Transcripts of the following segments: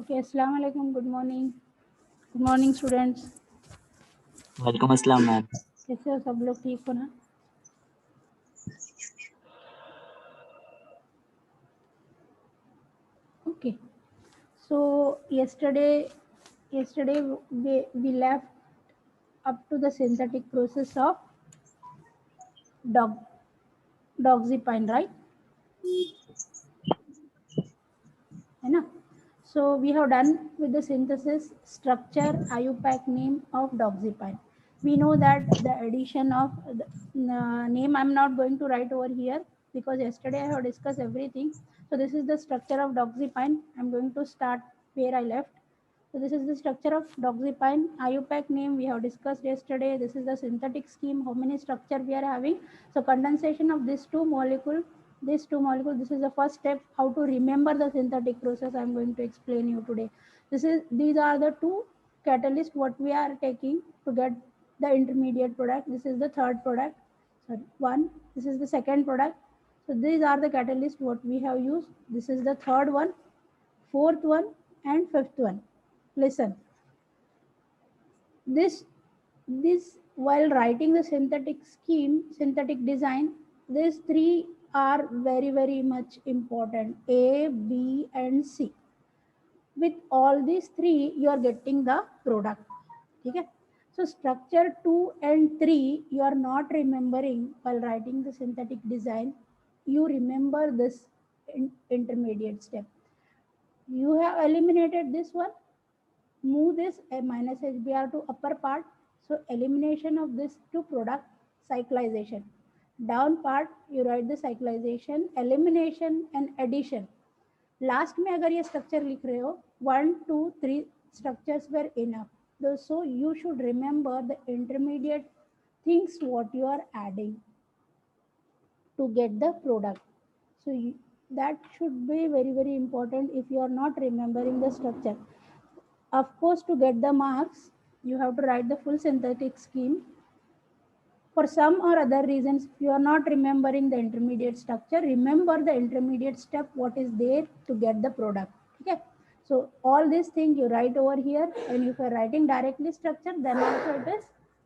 Okay, Assalamu alaikum. Good morning. Good morning, students. वालेकुम अस्सलाम ma'am. कैसे हो सब लोग? ठीक हो ना? Okay. So yesterday we left up to the synthetic process of dog doxypine, right? है ना? So we have done with the synthesis structure, IUPAC name of doxypine. We know that the addition of the name I'm not going to write over here because yesterday I have discussed everything. So this is the structure of doxypine. I'm going to start where I left. So this is the structure of doxypine. IUPAC name we have discussed yesterday. This is the synthetic scheme, how many structure we are having. So condensation of these two molecules, this is the first step. How to remember the synthetic process I'm going to explain you today. These are the two catalysts what we are taking to get the intermediate product. This is the third product. Sorry, one. This is the second product. So these are the catalysts what we have used. This is the third one, fourth one, and fifth one. Listen, this while writing the synthetic design, these three are very much important. A, B, and C. With all these three, you are getting the product. Okay? So structure 2 and 3, you are not remembering while writing the synthetic design. You remember this intermediate step. You have eliminated this one, move this minus HBr to upper part. So elimination of this to product, cyclization. Down part you write the cyclization, elimination and addition. Last में अगर ये structure लिख रहे हो 1 2 3 structures were enough. So you should remember the intermediate things what you are adding to get the product. So that should be very important if you are not remembering the structure. Of course, to get the marks, you have to write the full synthetic scheme. For some or other reasons, if you are not remembering the intermediate structure, remember the intermediate step, what is there to get the product. Okay. So all these things you write over here, and if you are writing directly structure, then also it is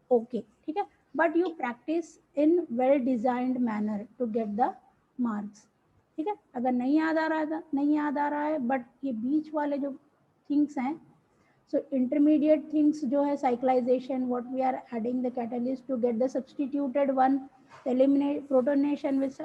okay. Okay. But you practice in well-designed manner to get the marks. ठीक है, अगर नहीं याद आ रहा है but ये बीच वाले जो थिंग्स हैं, so intermediate things जो है cyclization, what we are adding the catalyst to get the substituted one, eliminate protonation with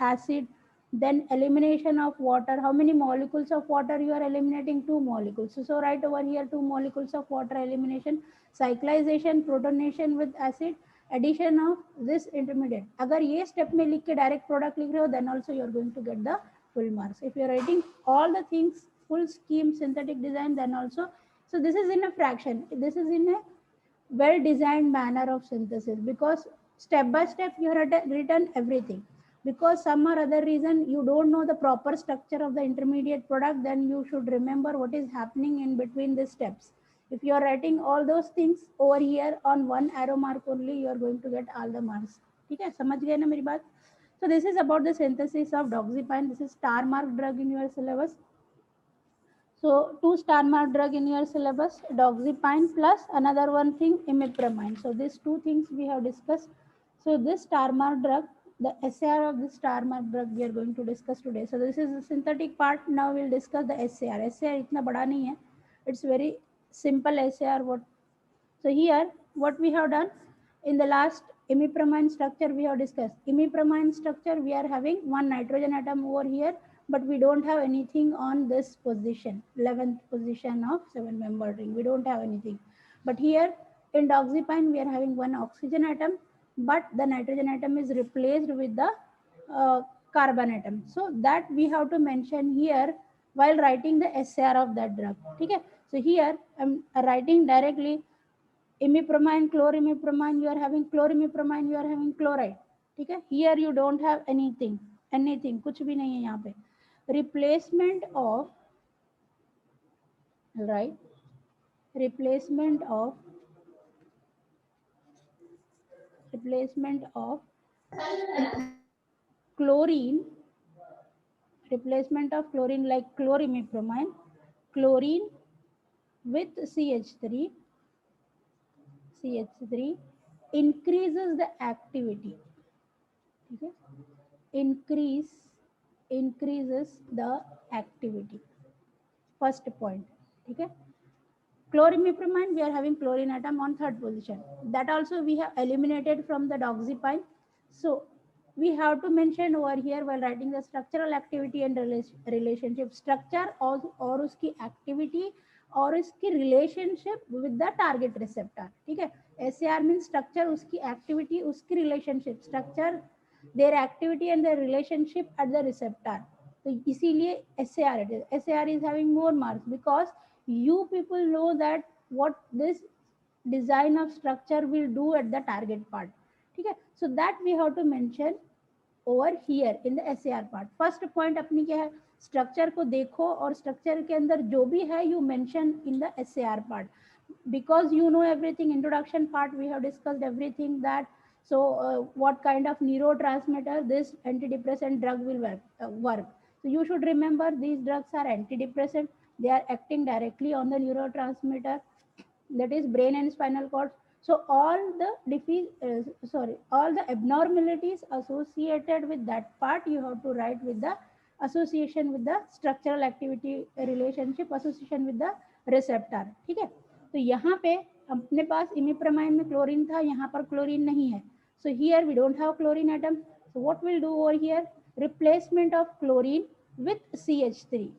acid, then elimination of water. How many molecules of water you are eliminating? 2 molecules. So right over here 2 molecules of water elimination, cyclization, protonation with acid, addition of this intermediate. अगर ये step में लिख के direct product लिख रहे हो, then also you are going to get the full marks. If you are writing all the things full scheme synthetic design, then also, so this is in a fraction, this is in a well designed manner of synthesis, because step by step you have written everything. Because some or other reason you don't know the proper structure of the intermediate product, then you should remember what is happening in between the steps. If you are writing all those things over here on one arrow mark only, you are going to get all the marks. ठीक है, समझ गए ना मेरी बात? So this is about the synthesis of doxypine. This is star mark drug in your syllabus. So 2 star mark drug in your syllabus, doxypine plus another one thing, imipramine. So these two things we have discussed. So this star mark drug, the SAR of this star mark drug we are going to discuss today. So this is the synthetic part. Now we'll discuss the SAR. SAR इतना बड़ा नहीं है. It's very simple SAR. So here what we have done in the last imipramine structure we have discussed. Imipramine structure we are having one nitrogen atom over here, but we don't have anything on this position, 11th position of 7-member ring. We don't have anything. But here in doxypine we are having one oxygen atom, but the nitrogen atom is replaced with the carbon atom. So that we have to mention here while writing the SAR of that drug. Okay? So here I'm writing directly imipramine, chlorimipramine, you are having chlorimipramine, you are having chloride. ठीक है, here you don't have anything, कुछ भी नहीं है यहाँ पे. Replacement of, right, replacement of chlorine, replacement of chlorine like chlorimipramine, chlorine with CH3 increases the activity. Okay? Increases the activity. First point. Okay? Chlorimipramine, we are having chlorine atom on third position. That also we have eliminated from the doxypine. So we have to mention over here while writing the structural activity and relationship. Structure और उसकी activity और इसकी relationship with the target receptor. ठीक है? SAR means structure, उसकी activity, उसकी relationship. Structure, their activity and their relationship at the receptor. तो इसीलिए SAR it is. SAR is having more marks because you people know that what this design of structure will do at the target part. ठीक है? So that we have to mention over here in the SAR part. First point अपनी क्या है? Structure को देखो और structure के अंदर जो भी है you mention in the SAR part. Because you know everything, introduction part we have discussed everything that what kind of neurotransmitter this antidepressant drug will work. So you should remember these drugs are antidepressant. They are acting directly on the neurotransmitter, that is brain and spinal cord. So all the abnormalities associated with that part you have to write with the association with the structural activity relationship, association with the receptor. ठीक है? तो यहाँ पे अपने पास imipramine में chlorine था, यहाँ पर क्लोरीन नहीं है. So here we don't have chlorine atom. So what we'll do over here? Replacement of chlorine with CH3.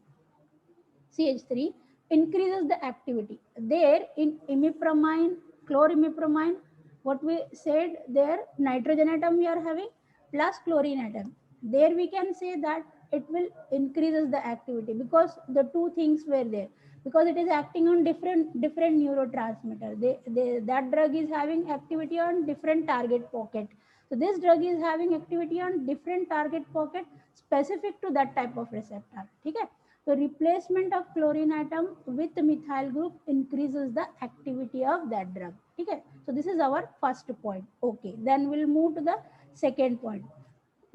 CH3 increases the activity. There in imipramine, chlorimipramine, what we said there, nitrogen atom we are having plus chlorine atom. There we can say that it will increases the activity because the two things were there. Because it is acting on different neurotransmitter. That drug is having activity on different target pocket. So this drug is having activity on different target pocket specific to that type of receptor. ठीक है? So replacement of chlorine atom with methyl group increases the activity of that drug. Okay, so this is our first point. Okay, then we'll move to the second point.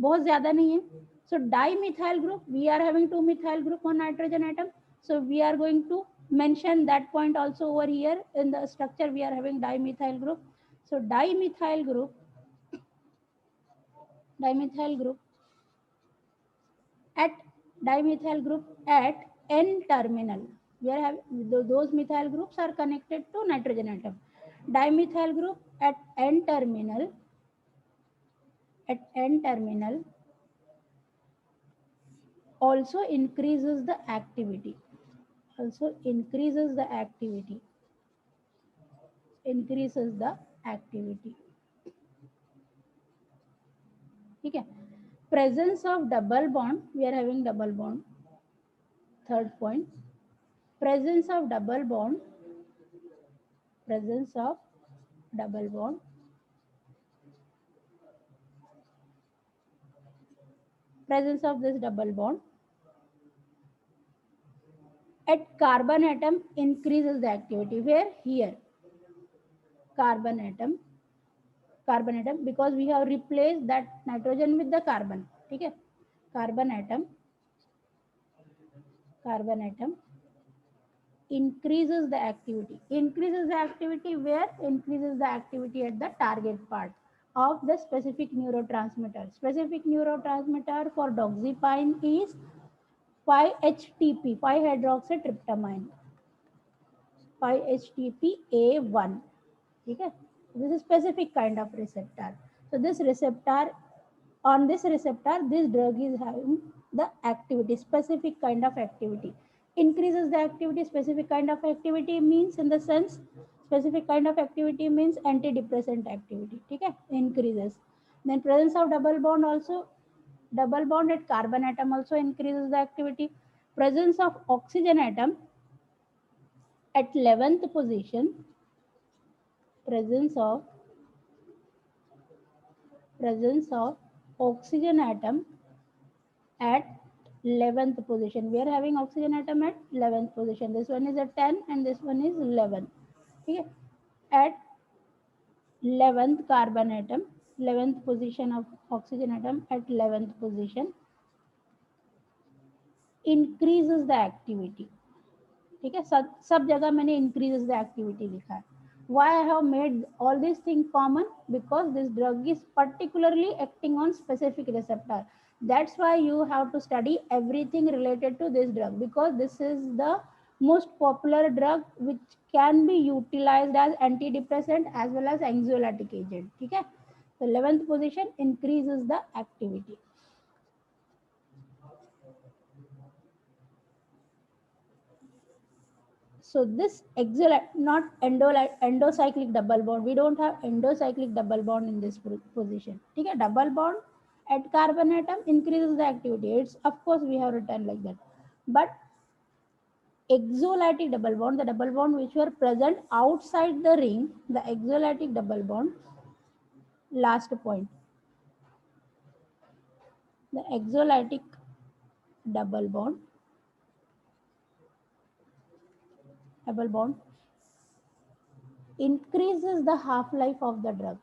बहुत ज़्यादा नहीं है. So dimethyl group, we are having 2 methyl group on nitrogen atom. So we are going to mention that point also over here in the structure. We are having dimethyl group. So dimethyl group at dimethyl group at N terminal. We are having those methyl groups are connected to nitrogen atom. Dimethyl group at N terminal also increases the activity. ठीक है? Presence of double bond, we are having double bond. Third point, presence of double bond presence of this double bond at carbon atom increases the activity. Where? Here, carbon atom, because we have replaced that nitrogen with the carbon. ठीक है? Carbon atom increases the activity. Where? Increases the activity at the target part of the specific neurotransmitter. Specific neurotransmitter for doxypine is 5-HTP, 5-hydroxytryptamine, 5-HTP-A1. ठीक है? This is specific kind of receptor. So this receptor, this drug is having the activity, specific kind of activity. Increases the activity. Specific kind of activity means, in the sense, specific kind of activity means antidepressant activity. ठीक है? Increases. Then presence of double bond at carbon atom also increases the activity. Presence of oxygen atom at 11th position. Presence of oxygen atom at 11th position. We are having oxygen atom at 11th position. This one is at 10 and this one is 11. Okay? At 11th carbon atom, 11th position of oxygen atom at 11th position increases the activity. ठीक है, सब जगह मैंने increases the activity लिखा है. Why I have made all these things common? Because this drug is particularly acting on specific receptor. That's why you have to study everything related to this drug, because this is the most popular drug which can be utilized as antidepressant as well as anxiolytic agent. ठीक है, so 11th position, increases the activity. So this not endocyclic double bond. We don't have endocyclic double bond in this position. Okay, double bond at carbon atom increases the activity. It's, of course we have written like that. But exolytic double bond, the double bond which were present outside the ring, the exolytic double bond, last point. The exolytic double bond increases the half-life of the drug.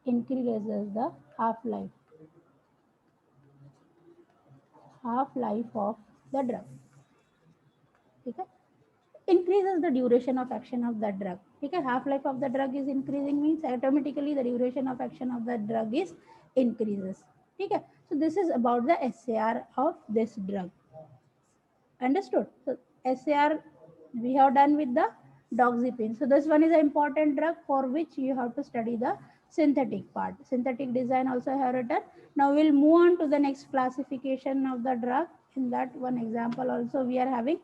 Increases the half-life of the drug. Okay? Increases the duration of action of the drug. Okay? Half-life of the drug is increasing means automatically the duration of action of the drug is increases. Okay? So this is about the SAR of this drug. Understood? So SAR we have done with the doxepin. So this one is an important drug for which you have to study the synthetic part. Synthetic design also I have written. Now we'll move on to the next classification of the drug. In that one example also we are having.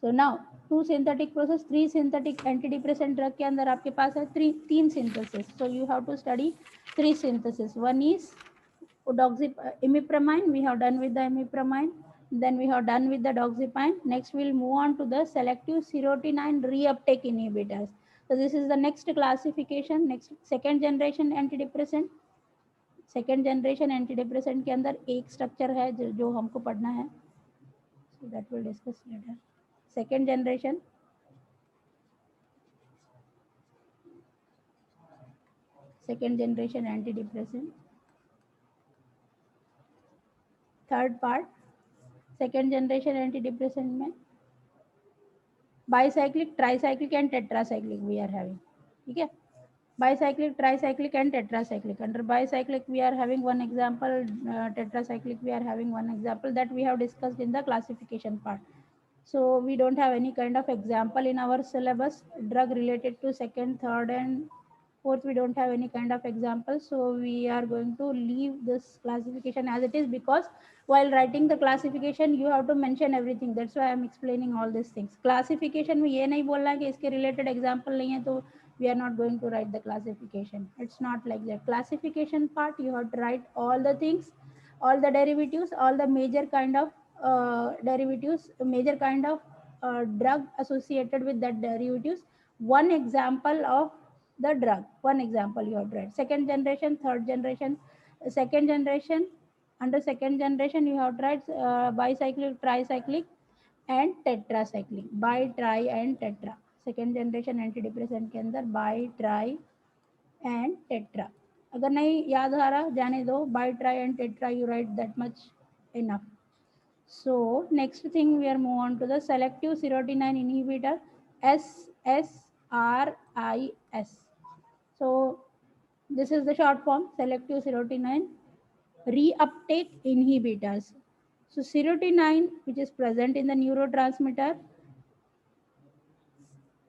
So now 2 synthetic process, 3 synthetic antidepressant drug के अंदर आपके पास है 3 synthesis. So you have to study 3 synthesis. One is imipramine. We have done with the imipramine. Then we have done with the doxepine. Next we'll move on to the selective serotonin reuptake inhibitors. So this is the next classification. Next second generation antidepressant. Second generation antidepressant के अंदर एक structure है जो हमको पढ़ना है. So that will discuss later. Second generation antidepressant. Third part second generation antidepressant में bicyclic, tricyclic and tetracyclic we are having. ठीक है, bicyclic, tricyclic and tetracyclic. Under bicyclic we are having one example, tetracyclic we are having one example that we have discussed in the classification part. So we don't have any kind of example in our syllabus. Drug related to second, third and fourth we don't have any kind of example. So we are going to leave this classification as it is, because while writing the classification you have to mention everything. That's why I am explaining all these things. Classification में ये नहीं बोलना है कि इसके related example नहीं है तो we are not going to write the classification. It's not like that. Classification part you have to write all the things, all the derivatives, all the major kind of derivatives, major kind of drug associated with that derivatives. One example of the drug, one example you have to write. Second generation, third generation, second generation. Under second generation you have to write bicyclic, tricyclic and tetracyclic. Bi, tri and tetra. Second generation antidepressant के अंदर by, tri and tetra. अगर नहीं याद आ रहा जाने दो, bi, tri and tetra you write that much enough. So next thing we are move on to the selective serotonin inhibitor, SSRIs. so this is the short form, selective serotonin reuptake inhibitors. So serotonin which is present in the neurotransmitter,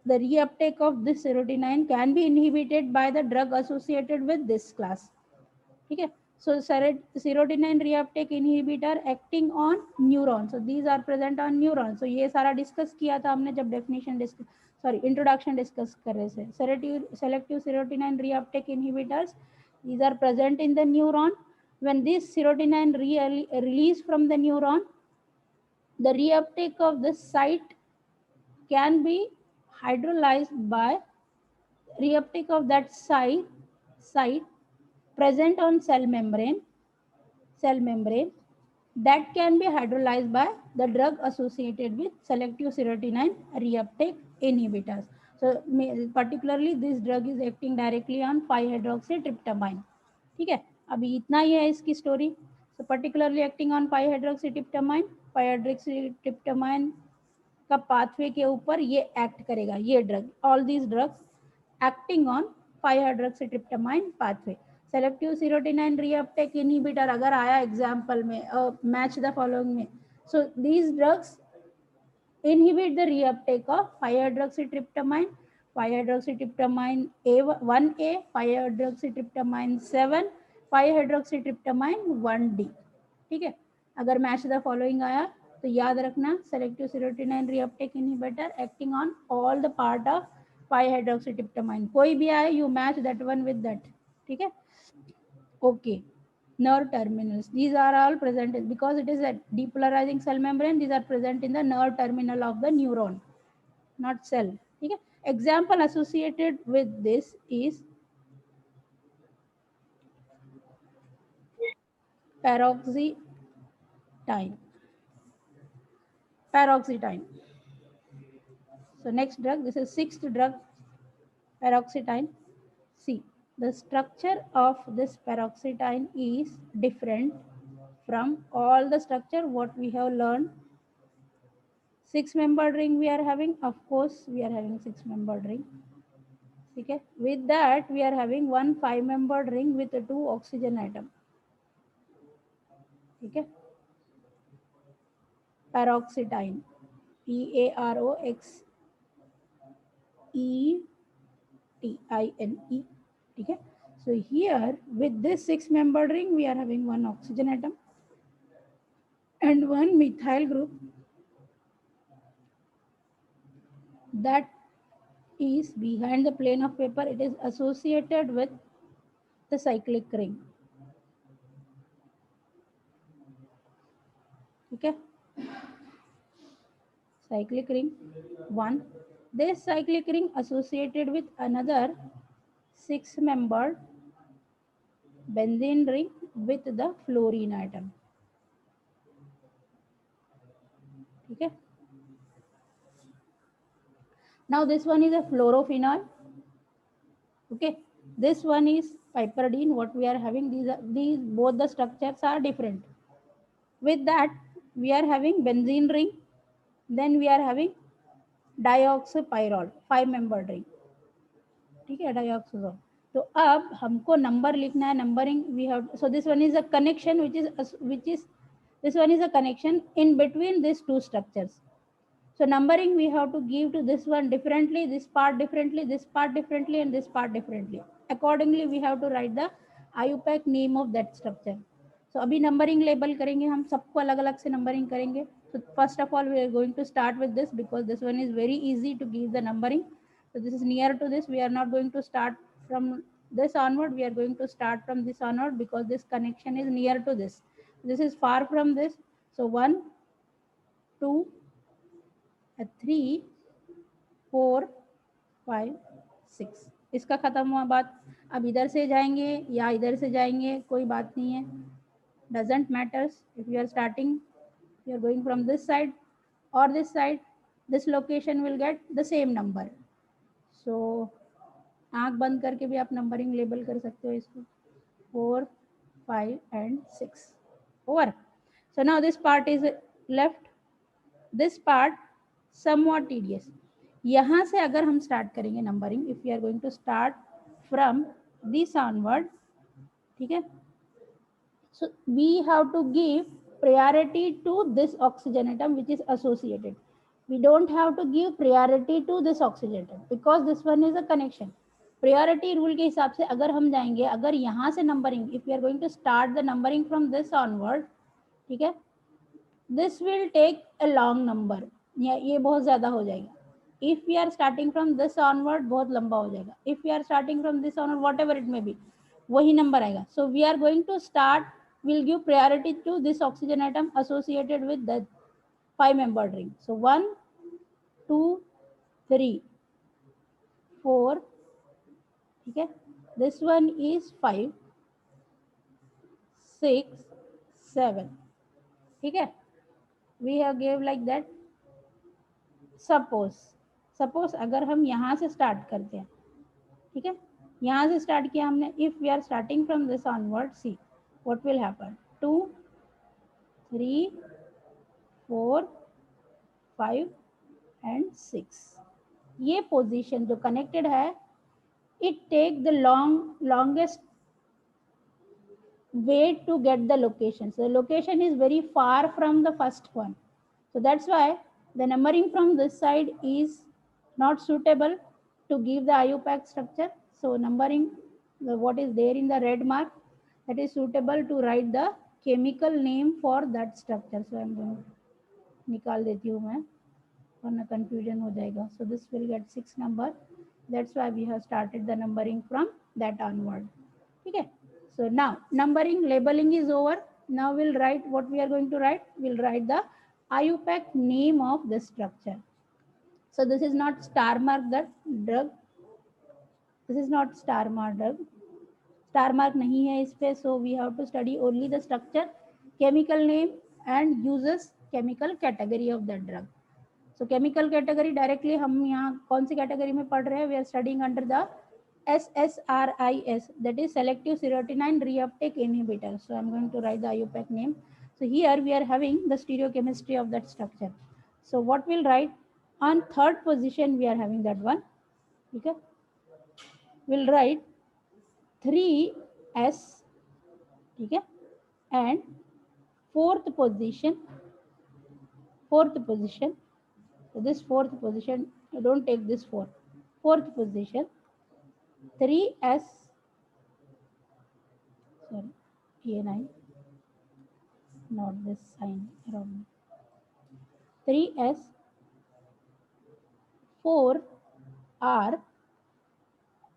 the reuptake of this serotonin can be inhibited by the drug associated with this class. ठीक है, so serotonin reuptake inhibitor acting on neurons. So these are present on neurons. So ये सारा discuss किया था हमने जब definition introduction discuss कर रहे थे. Selective serotonin reuptake inhibitors, these are present in the neuron. When this serotonin release from the neuron, the reuptake of the site can be hydrolyzed by reuptake of that site present on cell membrane that can be hydrolyzed by the drug associated with selective serotonin reuptake inhibitors. So particularly this drug is acting directly on 5-hydroxytryptamine. ठीक है, अभी इतना ही है इसकी story. So particularly acting on 5-hydroxytryptamine, 5-hydroxytryptamine का pathway के ऊपर ये एक्ट करेगा, ये drug, all these drugs acting on 5-hydroxytryptamine pathway. Selective serotonin reuptake inhibitor अगर आया एग्जांपल में, मैच द फॉलोइंग में, so these drugs inhibit the reuptake of 5-hydroxytryptamine, 5-hydroxytryptamine A1A, 5-hydroxytryptamine 7, 5-hydroxytryptamine 1D. ठीक है, अगर मैच द फॉलोइंग आया तो याद रखना selective serotonin reuptake inhibitor acting on all the part of 5-hydroxytryptamine. कोई भी आए you match that one with that. ठीक है, okay. Nerve terminals, these are all present because it is a depolarizing cell membrane. These are present in the nerve terminal of the neuron, not cell. ठीक है, example associated with this is paroxetine. So next drug, this is sixth drug, paroxetine. See, the structure of this paroxetine is different from all the structure what we have learned. 6-membered ring we are having, of course we are having 6-membered ring. Okay, with that we are having one 5-membered ring with 2 oxygen atom. Okay, paroxetine, PAROXETINE. Okay, so here with this 6-membered ring we are having one oxygen atom and one methyl group that is behind the plane of paper. It is associated with the cyclic ring. Okay, cyclic ring 1. This cyclic ring associated with another 6-membered benzene ring with the fluorine atom. Okay, now this one is a fluorophenol. Okay, this one is piperidine. What we are having, these both the structures are different. With that we are having benzene ring, then we are having dioxypyrrole 5-membered ring. ठीक है, डाइऑक्सोजोल. तो अब हमको number लिखना है, numbering we have. So this one is a connection which is this one is a connection in between these two structures. So numbering we have to give to this one differently, this part differently, this part differently, and this part differently. Accordingly we have to write the IUPAC name of that structure. So अभी numbering label करेंगे, हम सबको अलग अलग से numbering करेंगे. So first of all we are going to start with this because this one is very easy to give the numbering. So this is near to this. We are not going to start from this onward. We are going to start from this onward because this connection is near to this. This is far from this. So 1, 2, 3, 4, 5, 6. इसका खत्म हुआ बात. अब इधर से जाएंगे या इधर से जाएंगे कोई बात नहीं है, doesn't matters. If you are starting, you are going from this side or this side, this location will get the same number. So आँख बंद करके भी आप नंबरिंग लेबल कर सकते हो इसको. 4, 5 and 6. Over. So now this part is left. This part somewhat tedious. यहाँ से अगर हम स्टार्ट करेंगे numbering, if you are going to start from this onward, ठीक है, so we have to give priority to this oxygen atom which is associated. We don't have to give priority to this oxygen atom because this one is a connection. Priority rule के हिसाब से अगर हम जाएंगे, अगर यहाँ से numbering, if we are going to start the numbering from this onward, ठीक है, this will take a long number. ये बहुत ज़्यादा हो जाएगा. If we are starting from this onward, बहुत लंबा हो जाएगा. If we are starting from this onward, whatever it may be, वही नंबर आएगा. So we are going to start, we'll give priority to this oxygen atom associated with the 5-membered ring. So 1, 2, 3, 4, ठीक है, this one is 5, 6, 7, ठीक है, we have gave like that. Suppose अगर हम यहाँ से स्टार्ट करते हैं, ठीक है, यहाँ से स्टार्ट किया हमने. If we are starting from this onward, see what will happen. 2, 3, 4, 5 and 6. ये पोजीशन जो कनेक्टेड है, it take the longest way to get the location. So the location is very far from the first one. So that's why the numbering from this side is not suitable to give the IUPAC structure. So numbering what is there in the red mark, that is suitable to write the chemical name for that structure. So I'm going to निकाल देती हूँ मैं, वरना confusion हो जाएगा. So this will get 6 number. That's why we have started the numbering from that onward. Okay. So now numbering, labeling is over. Now we'll write what we are going to write. We'll write the IUPAC name of the structure. So this is not star mark the drug. This is not star mark drug. Star mark nahi hai is pe, so we have to study only the structure, chemical name and uses chemical category of the drug. So chemical category directly हम यहाँ कौन सी category में पढ़ रहे हैं? We are studying under the SSRIs, that is selective serotonin reuptake inhibitor. So I'm going to write the IUPAC name. So here we are having the stereochemistry of that structure. So what we'll write on third position, we are having that one. Okay, we'll write 3S. Okay, and fourth position. So this fourth position, don't take this fourth. Fourth position, 3S. Sorry, PNI. Not this sign around. 3S, 4R.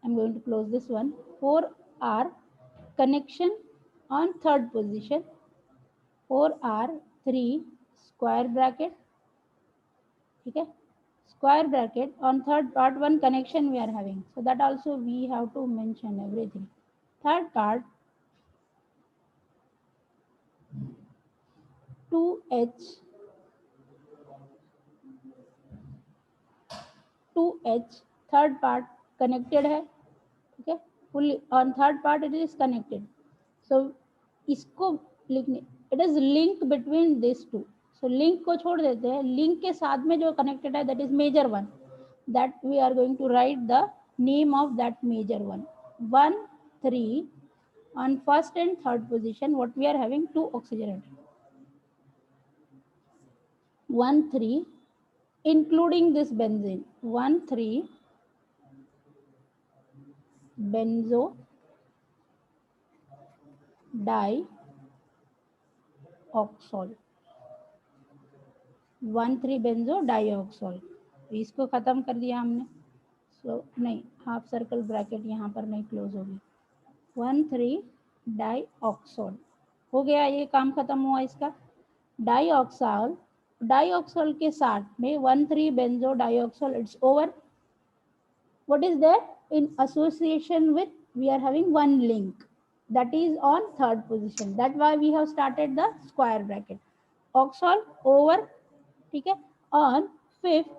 I'm going to close this one. 4R connection on third position. 4R, 3 square bracket. Okay, square bracket on third part, one connection we are having. So that also we have to mention everything. Third part, 2H, 2H, third part connected है. Okay, fully on third part it is connected. So इसको लिखने, it is link between these two. So link को छोड़ देते हैं, link के साथ में जो connected है, that is major one. That we are going to write the name of that major one. 1, 3 on first and third position. What we are having? 2 oxygen. 1, 3 including this benzene. 1, 3 benzo dioxol. 1, 3 benzo dioxol. इसको खत्म कर दिया हमने. So नहीं, half circle bracket यहाँ पर नहीं close होगी. 1, 3 डाइऑक्सोल हो गया, ये काम खत्म हुआ इसका. डाइऑक्सोल के साथ में 1, 3 benzodioxole, it's over. What is there in association with? We are having one link that is on third position. That's why we have started the square bracket. Oxol over. ठीक है. On fifth,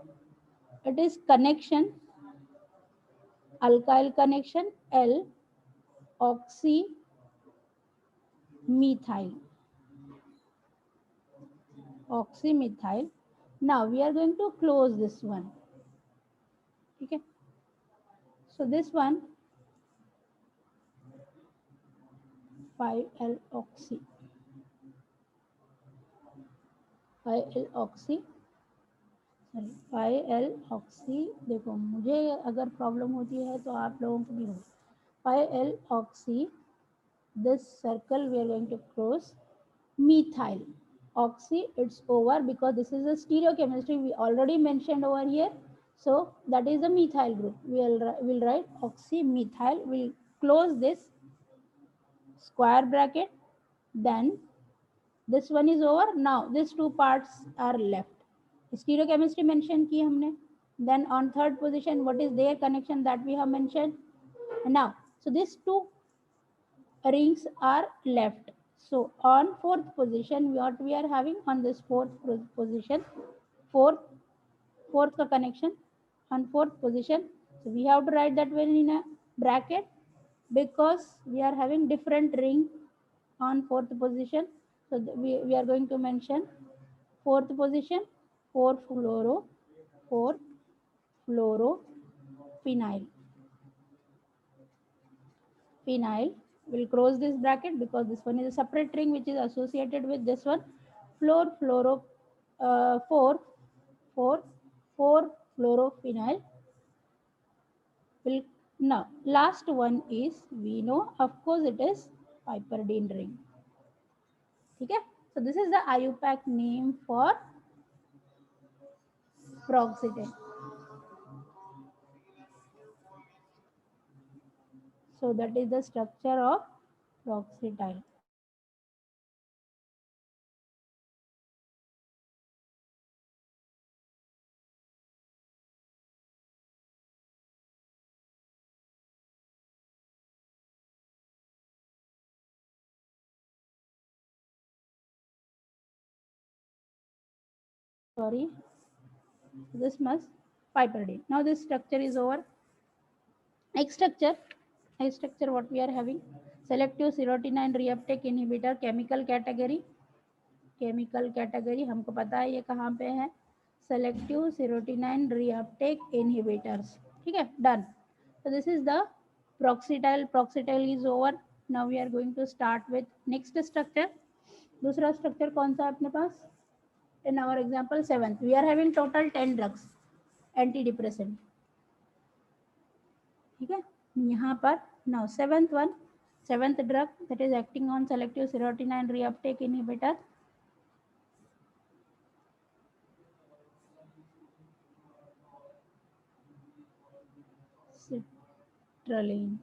it is connection, alkyl connection, L oxymethyl. Now we are going to close this one. Okay, so this one 5L oxy, 5L oxy. Sorry 5L oxy. देखो मुझे अगर problem होती है तो आप लोगों को भी हो. 5L oxy, this circle we are going to cross. Methyl oxy, it's over because this is a stereochemistry we already mentioned over here. So that is the methyl group. We'll write oxymethyl. We'll close this square bracket. Then this one is over. Now these two parts are left. Stereochemistry mentioned की हमने. Then on third position, what is their connection that we have mentioned. And now, so these two rings are left. So on fourth position, what we are having on this fourth position, fourth का connection on fourth position. So we have to write that one in a bracket because we are having different ring on fourth position. So we are going to mention fourth position, 4-fluoro-4-fluorophenyl. Phenyl. We'll close this bracket because this one is a separate ring which is associated with this one. Fluor, fluoro, 4-fluorophenyl. Will now last one is, we know, of course, it is piperidine ring. Okay, so this is the IUPAC name for peroxidine. So that is the structure of peroxidine. Sorry, this must piperidine. Now this structure is over. Next structure what we are having, selective serotonin reuptake inhibitor, chemical category हमको पता है ये कहाँ पे है, selective serotonin reuptake inhibitors. ठीक है, done. So this is the peroxytyl is over. Now we are going to start with next structure. दूसरा structure कौन सा है अपने पास? In our example 7th we are having total 10 drugs antidepressant. ठीक है, यहाँ पर now seventh drug that is acting on selective serotonin reuptake inhibitor, citrulline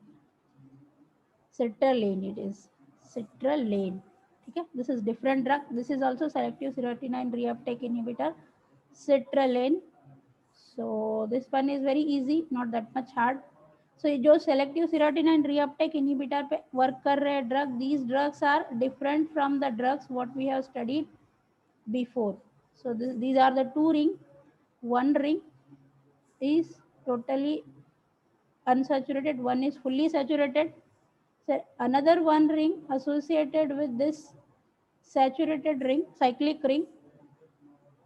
it is citrulline. ठीक है, this is different drug, this is also selective serotonin reuptake inhibitor, citrulline. So this one is very easy, not that much hard. So जो selective serotonin reuptake inhibitor पे work कर रहे हैं drug, these drugs are different from the drugs what we have studied before. So these are the two ring. One ring is totally unsaturated, one is fully saturated. So another one ring associated with this saturated ring, cyclic ring,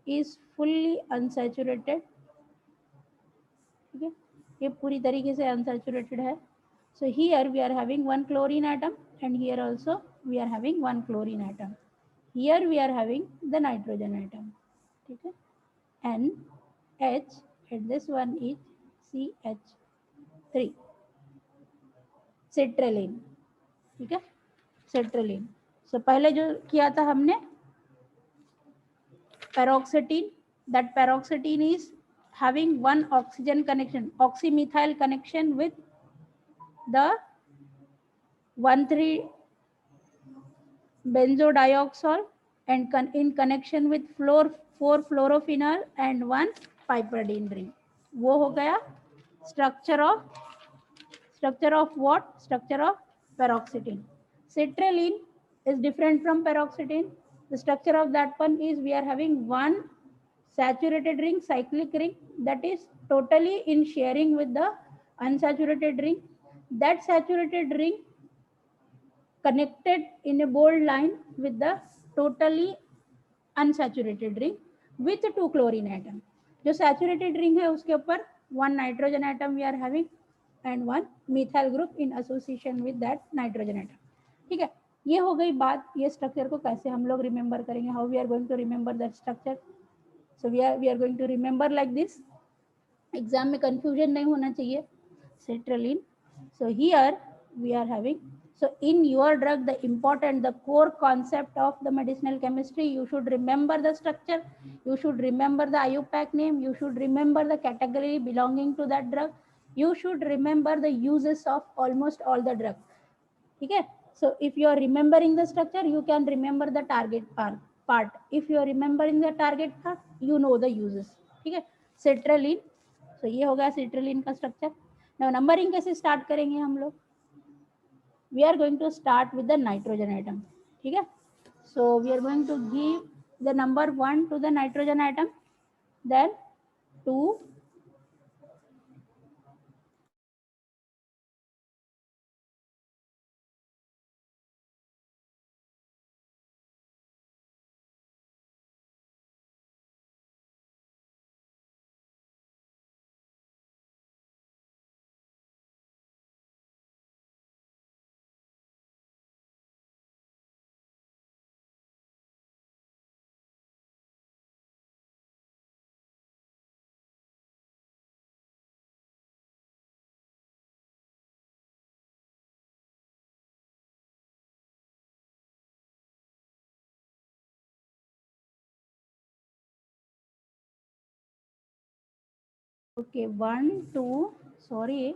is fully unsaturated. ठीक है, ये पूरी तरीके से unsaturated है. So here we are having one chlorine atom and here also we are having one chlorine atom. Here we are having the nitrogen atom. ठीक है, NH and this one is CH3, citrulline. ठीक है, citrulline. So पहले जो किया था हमने paroxetine, that paroxetine is having one oxygen connection, oxymethyl connection with the 1,3 benzodiazole and in connection with 4-fluorophenyl and 1 piperidine ring. वो हो गया structure of what? Structure of paroxetine. Citrulline is different from paroxetine. The structure of that one is we are having one saturated ring, cyclic ring, that is totally in sharing with the unsaturated ring. That saturated ring connected in a bold line with the totally unsaturated ring with two chlorine atom. जो saturated ring है उसके ऊपर one nitrogen atom we are having and one methyl group in association with that nitrogen atom. ठीक है, ये हो गई बात. ये स्ट्रक्चर को कैसे हम लोग रिमेंबर करेंगे, how we are going to remember that structure. So we are going to remember like this. Exam में कंफ्यूजन नहीं होना चाहिए. citrulline. So here we are having, so in your drug the core concept of the medicinal chemistry, you should remember the structure, you should remember the IUPAC name, you should remember the category belonging to that drug, you should remember the uses of almost all the drugs. ठीक है, so if you are remembering the structure you can remember the target part. If you are remembering the target part you know the uses. ठीक है, citrulline. So ये हो गया citrulline का structure. Now numbering कैसे start करेंगे हम लोग. We are going to start with the nitrogen atom. ठीक है, so we are going to give the number 1 to the nitrogen atom, then 2, Okay, 1, 2, sorry,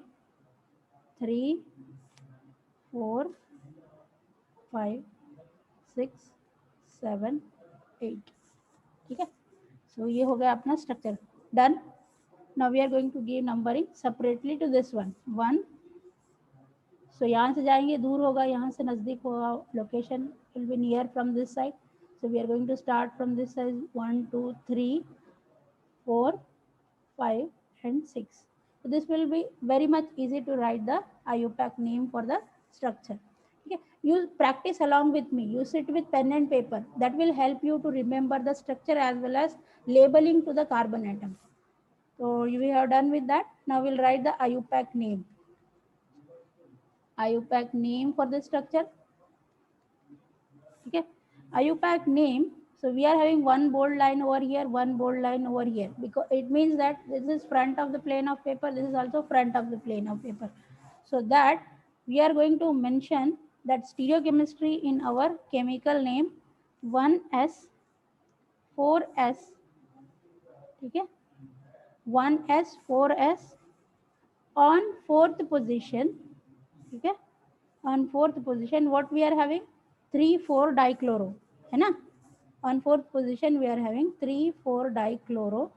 3, 4, 5, 6, 7, 8. ठीक है, सो ये हो गया अपना structure done. Now we are going to give numbering separately to this one 1. So यहाँ से जाएंगे दूर होगा, यहाँ से नज़दीक होगा, location will be near from this side. So we are going to start from this side 1, 2, 3, 4, 5 and 6. So this will be very much easy to write the IUPAC name for the structure. Okay. You practice along with me. You sit with pen and paper. That will help you to remember the structure as well as labeling to the carbon atom. So we have done with that. Now we'll write the IUPAC name. IUPAC name for the structure. Okay, IUPAC name. So we are having one bold line over here, one bold line over here, because it means that this is front of the plane of paper, this is also front of the plane of paper. So that we are going to mention that stereochemistry in our chemical name 1s, 4s, okay, 1s, 4s on fourth position, okay, on fourth position what we are having 3, 4 dichloro, है ना. On fourth position we are having 3, 4 dichlorophenyl.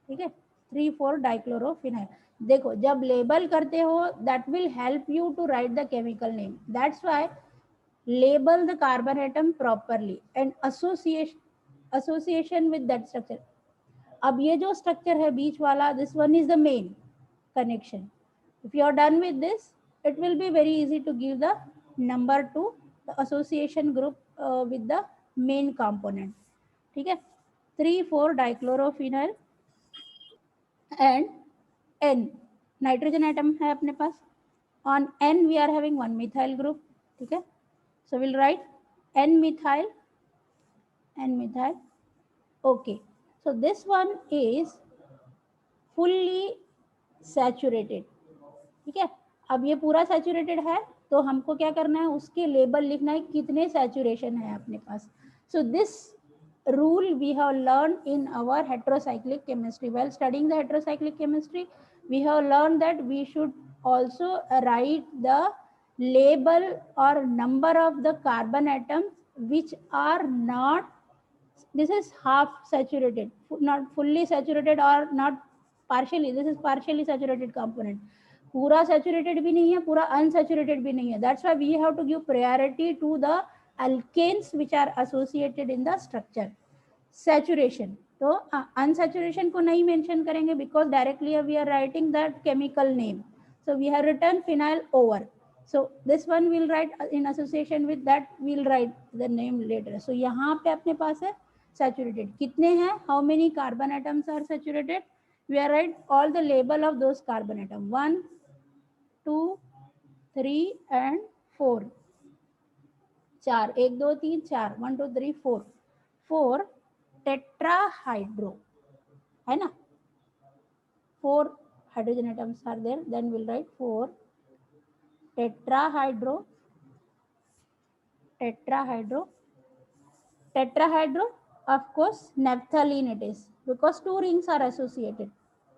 ठीक है, 3, 4 dichlorophenyl. देखो जब label करते हो that will help you to write the chemical name. That's why label the carbon atom properly and association with that structure. अब ये जो स्ट्रक्चर है बीच वाला, this one is the main connection. If you are done with this, it will be very easy to give the number to the association group with the main component. ठीक है, 3, 4 dichlorophenyl and N nitrogen atom है अपने पास. On N we are having one methyl group. ठीक है, so we'll write N methyl. Okay, so this one is fully saturated. ठीक है, अब ये पूरा सैचुरेटेड है तो हमको क्या करना है, उसके लेबल लिखना है कितने सैचुरेशन है अपने पास. So this rule we have learned in our heterocyclic chemistry. While studying the heterocyclic chemistry, we have learned that we should also write the label or number of the carbon atoms which are not, this is half saturated, not fully saturated or not partially, this is partially saturated component. पूरा saturated भी नहीं है, पूरा unsaturated भी नहीं है. That's why we have to give priority to the alkenes which are associated in the structure. Saturation तो unsaturation को नहीं मेंशन करेंगे because directly we are writing that chemical name. So we have written phenyl over. So this one we'll write in association with that, we'll write the name later. So यहाँ पे अपने पास है saturated कितने हैं, how many carbon atoms are saturated, we are write all the label of those carbon atom 1, 2, 3 and 4. 4, 1, 2, 3, 4, 1, 2, 3, 4. 4 tetrahydro है ना, 4 hydrogen atoms are there, then we'll write 4 tetrahydro. Of course naphthalene it is because 2 rings are associated.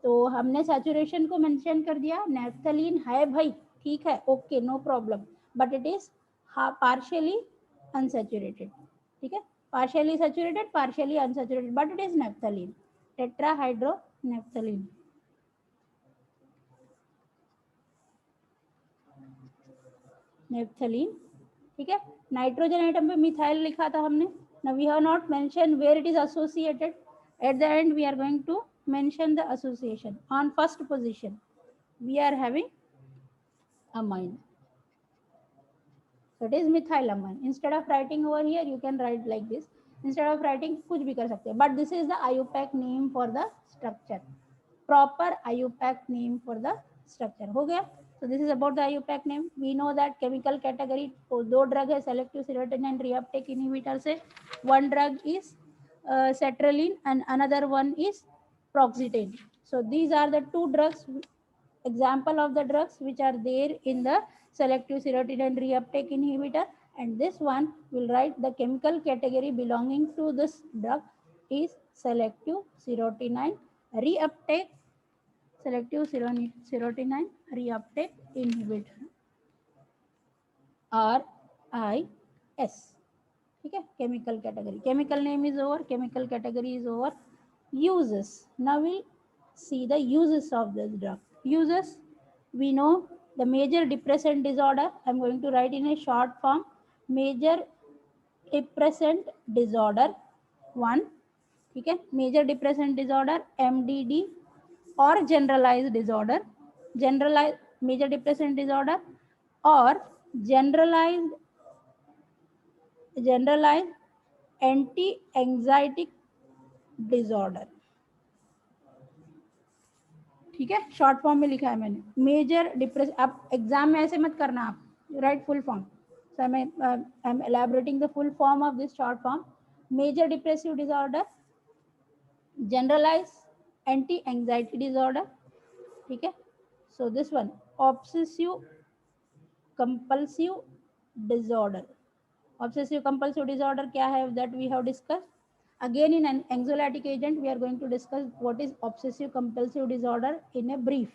तो हमने saturation को mention कर दिया, naphthalene है भाई, ठीक है, okay no problem, but it is partially unsaturated. ठीक है, partially saturated, partially unsaturated, but it is naphthalene, tetrahydronaphthalene. Naphthalene. ठीक है, नाइट्रोजन आइटम पे मिथाइल लिखा था हमने. Now we have not mentioned where it is associated. At the end we are going to mention the association. On first position we are having amine, so it is methylamine. Instead of writing over here you can write like this, instead of writing कुछ भी कर सकते हैं, but this is the IUPAC name for the structure, proper IUPAC name for the structure. हो गया. So this is about the IUPAC name. We know that chemical category दो drug है, selective serotonin reuptake inhibitor से. One drug is sertraline and another one is proxetine. So these are the two drugs, example of the drugs which are there in the selective serotonin reuptake inhibitor, and this one will write the chemical category belonging to this drug is selective serotonin reuptake, selective serotonin reuptake inhibitor, RIS. ठीक है, chemical category, chemical name is over, chemical category is over. Uses, now we'll see the uses of this drug. Uses, we know the major depressant disorder, I'm going to write in a short form. Major depressant disorder 1, ठीक है, major depressant disorder MDD or generalized disorder, generalized major depressant disorder or generalized anti anxiety disorder, ठीक है, short form में लिखा है मैंने, major depress, आप exam में ऐसे मत करना, आप write full form, so I am elaborating the full form of this short form. Major depressive disorder, generalize anti anxiety disorder, ठीक है. So this one obsessive compulsive disorder, obsessive compulsive disorder क्या है, that we have discussed. Again in an anxiolytic agent we are going to discuss what is obsessive compulsive disorder in a brief,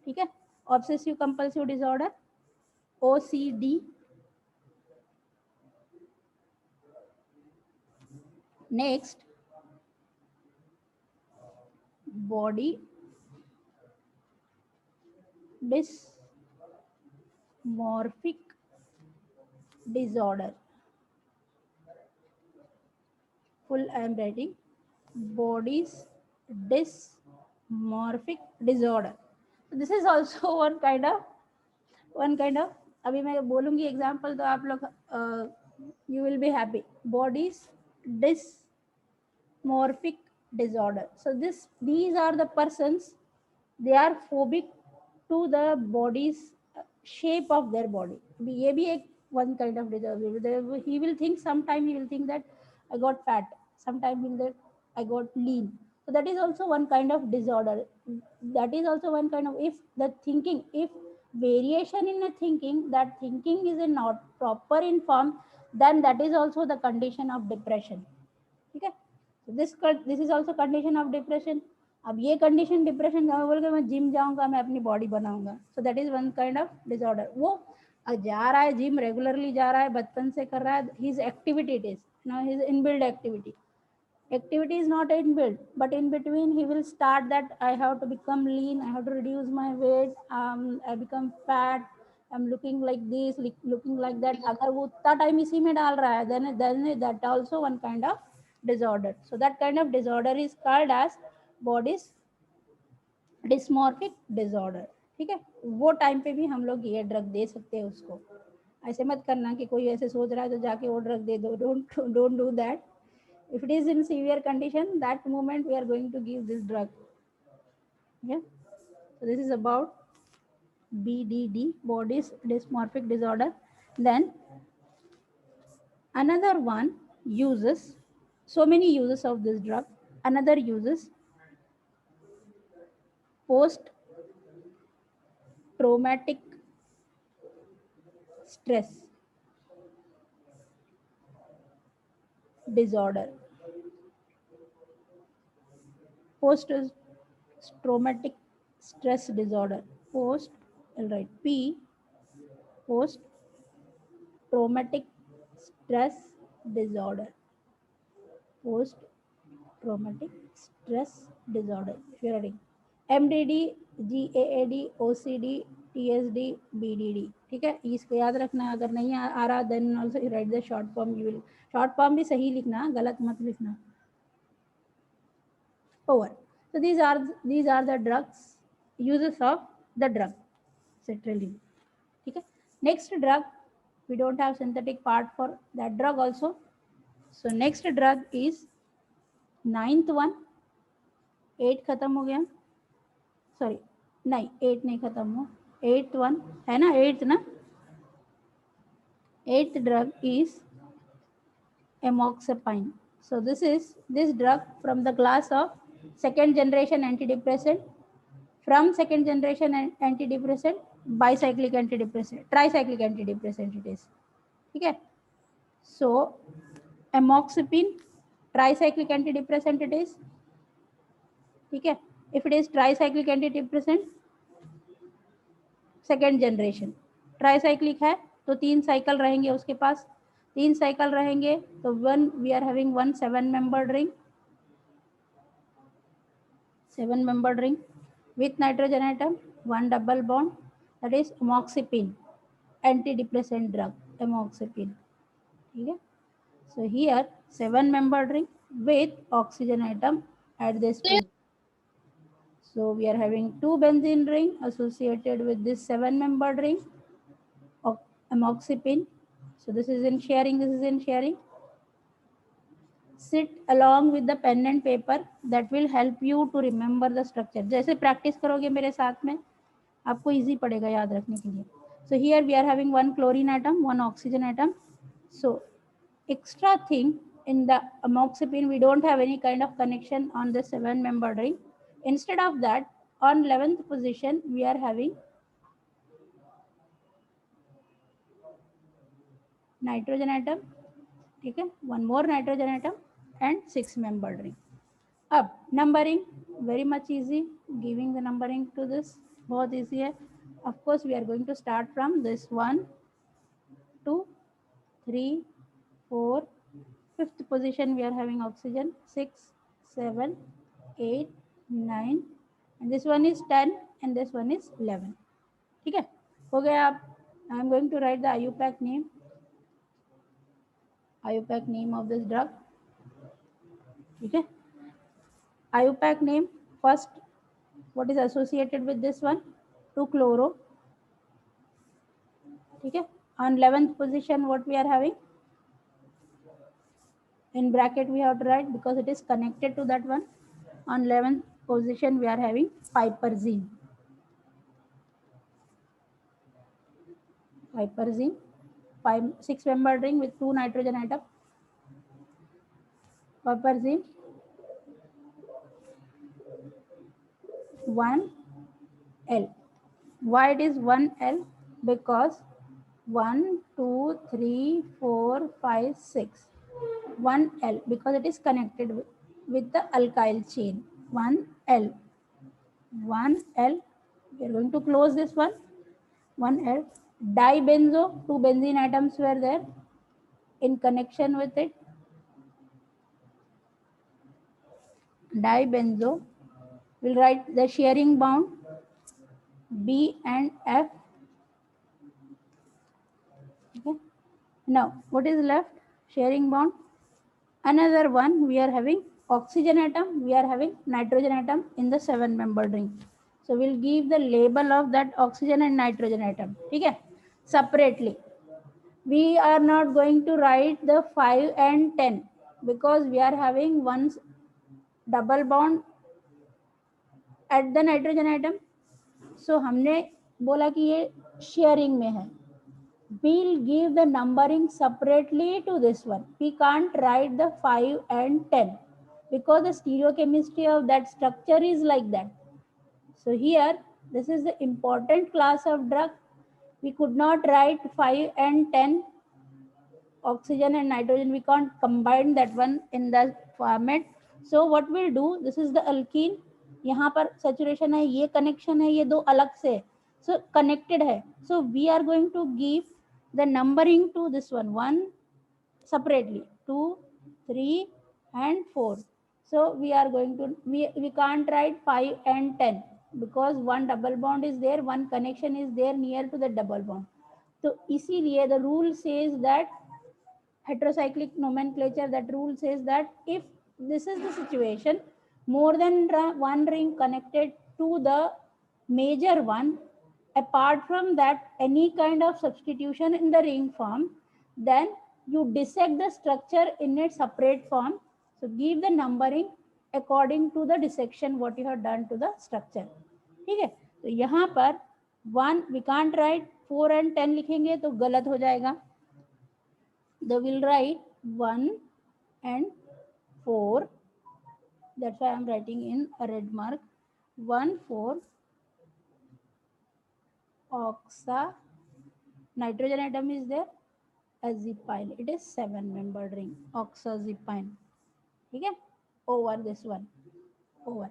ठीक है. Obsessive compulsive disorder OCD, next body dysmorphic disorder, full I am writing, body's dysmorphic disorder. So this is also one kind of अभी मैं बोलूंगी example तो आप लोग you will be happy. Bodies dysmorphic disorder, so these are the persons, they are phobic to the body's shape of their body. ये भी एक one kind of disorder. He will think, sometime he will think that I got fat, sometime he will that I got lean. So that is also one kind of disorder. That is also one kind of, if the thinking, if variation in a thinking, that thinking is not proper in form, then that is also the condition of depression, ठीक है. This is also condition of depression. अब ये condition depression का बोल के मैं gym जाऊंगा, मैं अपनी बॉडी बनाऊंगा, so that is one kind of disorder. वो जा रहा है जिम, रेगुलरली जा रहा है, बचपन से कर रहा है, his activity it is know his inbuilt activity. Activity is not inbuilt, but in between he will start that I have to become lean, I have to reduce my weight, I become fat, I'm looking like this, looking like that. अगर वो उतना time इसी में डाल रहा है, then that also one kind of disorder. So that kind of disorder is called as body's dysmorphic disorder, ठीक है. वो टाइम पे भी हम लोग ये ड्रग दे सकते हैं उसको. ऐसे मत करना कि कोई ऐसे सोच रहा है तो जाके वो ड्रग दे दो. Don't do that. If it is in severe condition, that moment we are going to give this drug. Yeah. So this is about BDD, body's dysmorphic disorder. Then another one uses, so many uses of this drug. Another uses post traumatic stress disorder. Post traumatic stress disorder. Post, I'll write P, post traumatic stress disorder. Post traumatic stress disorder. If you are writing MDD, GAAD, OCD, TSD, BDD, ठीक है. इसको याद रखना. अगर नहीं आ रहा then also you write the short form. You will short form भी सही लिखना, गलत मत लिखना. Over. So these are the drugs, uses of the drug sertraline, ठीक है. Next drug, we don't have synthetic part for that drug also. So next drug is 9th one. 8 खत्म हो गया, सॉरी नहीं 8 नहीं खत्म हो, 8th one है ना, 8th ना. 8th drug is amoxapine. So this drug from the class of second generation antidepressant, from second generation antidepressant, bicyclic antidepressant, tricyclic antidepressant it is, ठीक है. So amoxapine Tricyclic antidepressant it is. ठीक है, if it is tricyclic antidepressant second generation, tricyclic है तो 3 cycle रहेंगे उसके पास, 3 cycle रहेंगे तो one we are having 1 7 membered ring, 7 membered ring with nitrogen atom, 1 double bond, that is amoxicillin, antidepressant drug amoxicillin. ठीक है, so here 7 membered ring with oxygen atom at this position. So we are having 2 benzene ring associated with this 7 membered ring of amoxicillin. So this is in sharing, this is in sharing. Sit along with the pen and paper, that will help you to remember the structure. जैसे practice करोगे मेरे साथ में आपको easy पड़ेगा याद रखने के लिए. So here we are having 1 chlorine atom, 1 oxygen atom. So extra thing in the amoxicillin, we don't have any kind of connection on the 7 membered ring. Instead of that, on 11th position we are having nitrogen atom, ठीक है, 1 more nitrogen atom and 6 membered ring. अब numbering very much easy, giving the numbering to this बहुत easy है. Of course we are going to start from this 1 2 3 4, 5th position we are having oxygen, 6 7 8 9 and this one is 10 and this one is 11. ठीक है, हो गया. आप I am going to write the IUPAC name, IUPAC name of this drug. ठीक है, IUPAC name first, what is associated with this one, 2-chloro. ठीक है, on 11th position what we are having, in bracket we have to write because it is connected to that one. On 11th position we are having piperazine. Piperazine, 6 membered ring with 2 nitrogen atom. Piperazine 1L. Why it is 1L? Because 1 2 3 4 5 6, 1L because it is connected with the alkyl chain. 1L, 1L. We are going to close this one. 1L. Dibenzo, 2 benzene atoms were there in connection with it. Dibenzo, we'll write the sharing bond B and F. Okay. Now what is left? Sharing bond. Another one we are having oxygen atom, we are having nitrogen atom in the 7 membered ring. So we'll give the label of that oxygen and nitrogen atom. ठीक है, separately. We are not going to write the 5 and 10 because we are having one double bond at the nitrogen atom. So हमने बोला कि ये sharing में है. We'll give the numbering separately to this one. We can't write the 5 and 10 because the stereochemistry of that structure is like that. So here, this is the important class of drug. We could not write 5 and 10 oxygen and nitrogen. We can't combine that one in the format. So what we'll do, this is the alkene. यहाँ पर saturation है, ये connection है, ये दो अलग से. So connected है. So we are going to give the numbering to this one separately, 2 3 and 4. So we are going to, we can't write 5 and 10 because one double bond is there, one connection is there near to the double bond. So इसीलिए the rule says that heterocyclic nomenclature, that rule says that if this is the situation, more than one ring connected to the major one, apart from that any kind of substitution in the ring form, then you dissect the structure in its separate form. So give the numbering according to the dissection what you have done to the structure. ठीक है, तो यहाँ पर 1 we can't write, 4 and 10 लिखेंगे तो गलत हो जाएगा. They will write 1 and 4. That's why I'm writing in a red mark. 1 4 oxa, nitrogen atom is there, azipine. It is 7 membered ring, oxazipine. ठीक है, over this one, over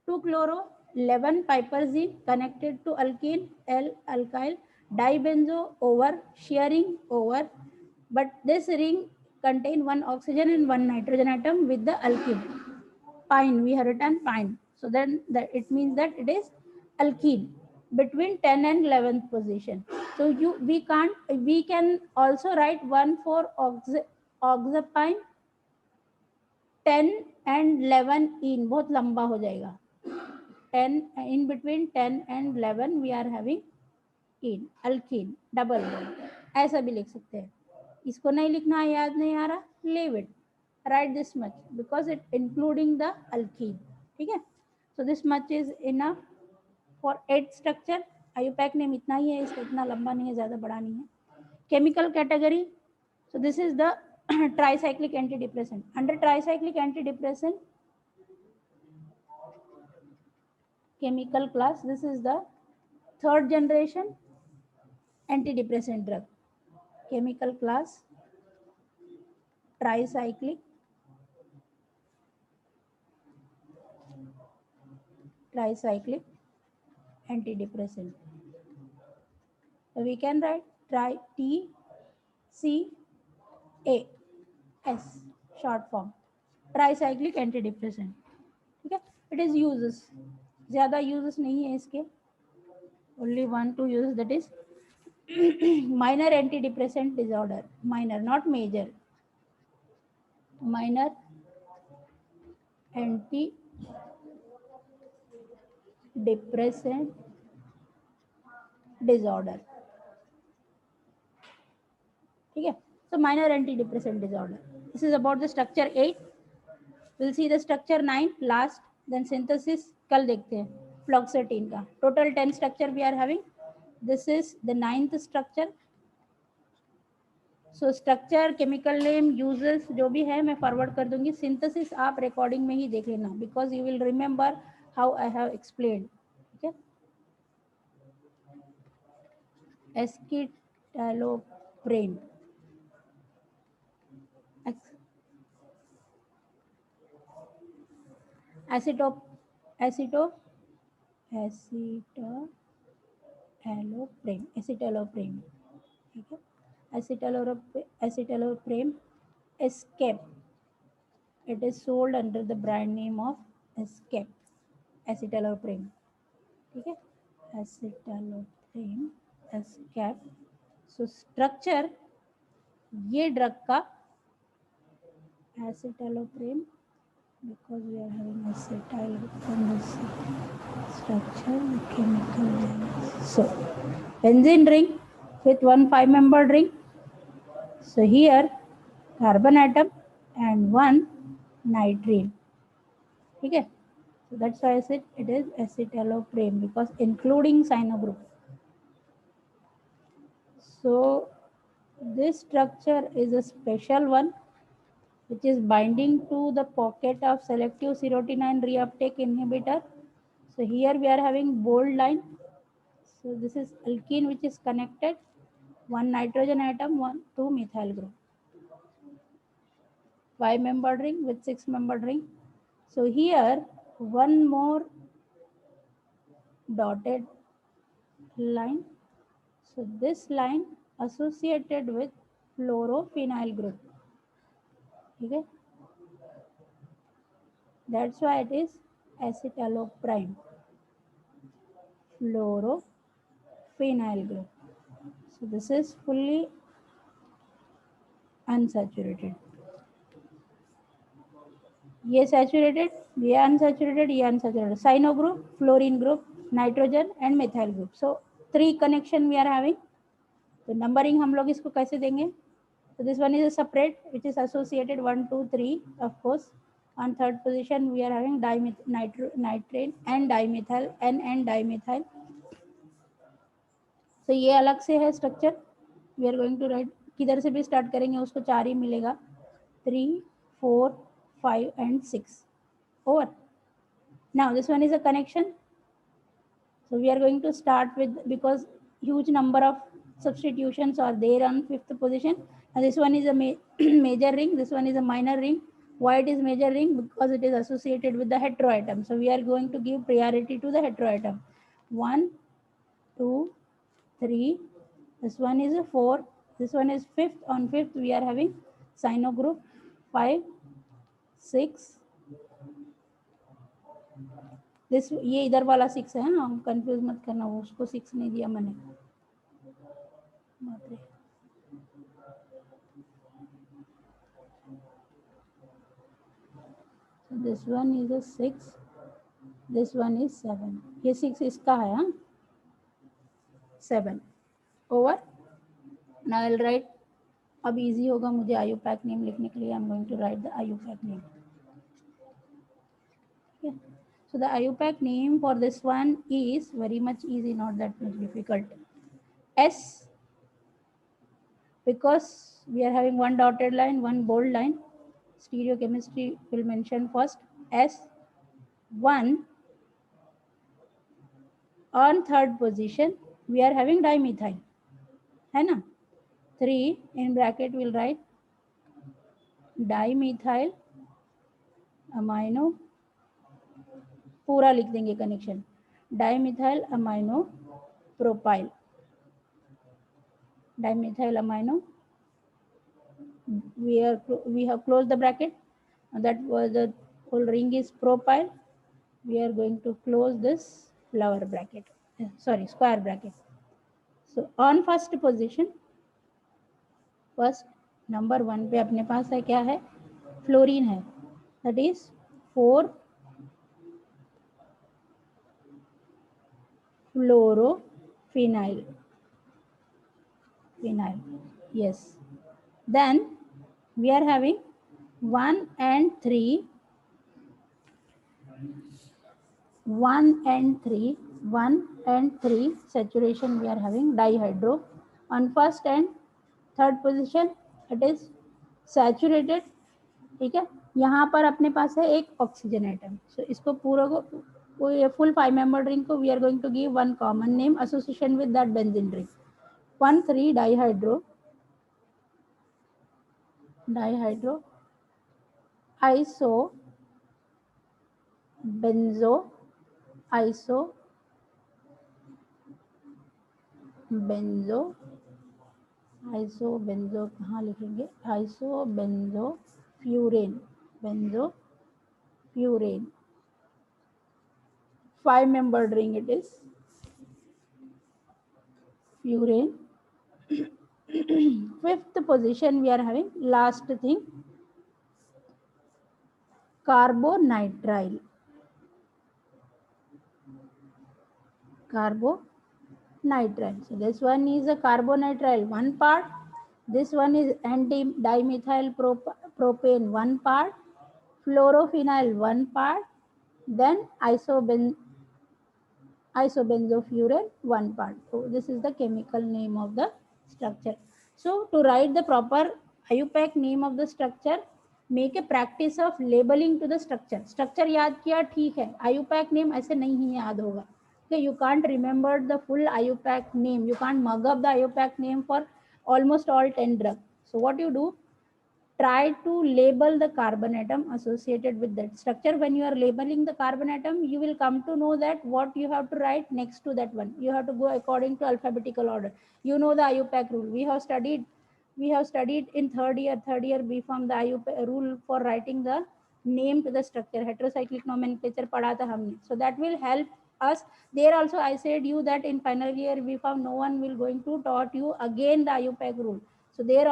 2 chloro 11 piperazine connected to alkene L alkyl dibenzo over sharing over, but this ring contain one oxygen and one nitrogen atom with the alkene pine. We have written pine, so then that it means that it is alkene between 10 and 11th position. So we can also write 1 for oxapine 10 and 11 in, बहुत लंबा हो जाएगा. 10 in between 10 and 11 we are having in alkene double bond. ऐसा भी लिख सकते हैं. इसको नहीं लिखना है, याद नहीं आ रहा, leave it, write this much because it including the alkene. ठीक है, so this much is enough for 8 structure. IUPAC name इतना ही है, इसका इतना लंबा नहीं है, ज़्यादा बड़ा नहीं है. Chemical category, so this is the tricyclic antidepressant. Under tricyclic antidepressant chemical class, this is the third generation antidepressant drug. Chemical class tricyclic antidepressant. So we can write TCAS short form, tricyclic antidepressant. ठीक है, it is uses, ज़्यादा uses नहीं है इसके, only 1-2 uses, that is minor antidepressant disorder, minor not major, minor antidepressant disorder. ठीक है, so minor antidepressant disorder. This is about the structure 8. We'll see the structure 9 last, then synthesis कल देखते हैं fluoxetine का. Total 10 structure we are having. This is the 9th structure. So structure, chemical name, uses जो भी है मैं forward कर दूंगी. Synthesis आप recording में ही देख लेना because you will remember how I have explained. ठीक है, escitalopram, acetalopram. ठीक है, acetalopram escape, it is sold under the brand name of escape, acetalopram. ठीक है, acetalopram escape. So structure ये ड्रग का acetalopram, because we are having acetyl from this structure, chemical name. So benzene ring with 1 5-membered ring. So here carbon atom and 1 nitrene. ठीक है, so that's why I said it is acetalopram because including cyano group. So this structure is a special one which is binding to the pocket of selective serotonin reuptake inhibitor. So here we are having bold line. So this is alkene which is connected, 1 nitrogen atom, 2 methyl group, 5-membered ring with 6-membered ring. So here one more dotted line. So this line associated with fluorophenyl group. Okay, that's why it is acetalopram, fluorophenyl group. So this is fully unsaturated. ये saturated, ये unsaturated, ये unsaturated. Cyano group, fluorine group, nitrogen and methyl group. So 3 connection we are having. तो numbering हम लोग इसको कैसे देंगे? So this one is a separate which is associated 1 2 3. Of course on third position we are having nitrate and dimethyl N and dimethyl. So ये अलग से है structure. We are going to write, किधर से भी start करेंगे उसको 4 ही मिलेगा, 3 4 5 and 6. Over. Now this one is a connection. So we are going to start with, because huge number of substitutions are there on 5th position, and this one is a major ring, this one is a minor ring Why it is major ring? Because it is associated with the heteroatom. So we are going to give priority to the heteroatom. 1, 2, 3. This one is a 4. This one is fifth. On fifth we are having cyno group. 5, 6. This ये इधर वाला 6 है ना, confuse मत करना, वो उसको 6 नहीं दिया मैंने. So this one is a 6, this one is 7. ये 6 इसका है. हाँ, 7 over. Now I'll write. अब easy होगा मुझे IUPAC name लिखने के लिए. I'm going to write the IUPAC name. Okay. So the IUPAC name for this one is very much easy, not that much difficult. S, because we are having one dotted line, one bold line. Stereochemistry will mention first. S1. On third position we are having dimethyl, है ना. 3 in bracket will write dimethyl amino, पूरा लिख देंगे connection. dimethyl amino propyl, dimethyl amino. We have closed the bracket. That was the whole ring is propyl. We are going to close this flower bracket, sorry, square bracket. So on first position, first number 1 पे अपने पास है क्या है, fluorine है. That is 4 fluorophenyl, phenyl. yes, then we are having 1 and 3, 1 and 3 saturation we are having dihydro. On first and third position it is saturated. ठीक है, यहाँ पर अपने पास है एक ऑक्सीजन एटम. सो इसको पूरा को ये फुल 5 मेंबर रिंग को we are going to give one common name association with that benzene ring. 1,3 dihydro iso benzo कहाँ लिखेंगे, isobenzo furan, 5 membered ring it is, furane. Fifth position we are having last thing, carbonitrile. So this one is a carbonitrile, one part. This one is anti-dimethyl propane, one part. Fluorophenyl, one part. Then isobenzofurane, one part. So this is the chemical name of the structure. So to write the proper IUPAC name of the structure, make a practice of labeling to the structure. Structure याद किया ठीक है, IUPAC name ऐसे नहीं याद होगा. Okay, you can't remember the full IUPAC name. You can't mug up the IUPAC name for almost all 10 drugs. So what you do, try to label the carbon atom associated with that structure. When you are labeling the carbon atom, you will come to know that what you have to write next to that one. You have to go according to alphabetical order. You know the IUPAC rule. We have studied in third year B Pharm the IUPAC rule for writing the name to the structure. Heterocyclic nomenclature padha tha humne. So that will help us. There also I said you that in final year B Pharm no one will going to taught you again the IUPAC rule. So there